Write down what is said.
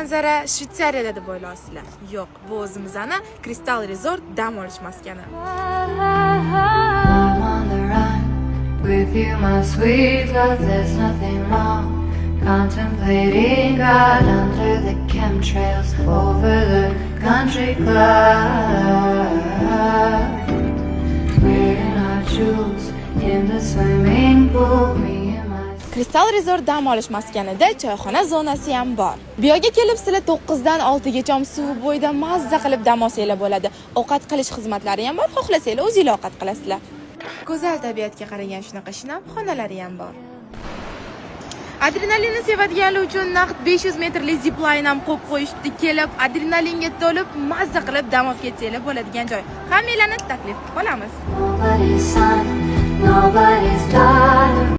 manzara Shvetsariyada deb o'ylaysizlar. Yo'q, bu o'zimizning Crystal Resort dam olish maskani. With you, my sweet love, there's nothing wrong. Contemplating God under the chemtrails over the country club. We're in our jewels in the swimming pool. Me and my Crystal Resort dam olish maskanida choyxona zonasi ham bor. Bu yerga kelib sizlar 9 dan 6 gacha suv bo'yida mazza qilib dam olsanglar bo'ladi. Ovqat qilish xizmatlari ham bor, xohlasanglar o'zingizlar ovqat qilasizlar. Go'zal tabiatga qaragan shunaqa shinam xonalari ham bor. Adrenalinni sevadiganlar uchun naqd 500 metrli zipline ham qo'yib qo'yishdi. Kelib adrenalinga to'lib mazza qilib dam olib ketsanglar bo'ladigan joy. Hammanglarni taklif qilib qolamiz. nobody's son, nobody's daughter.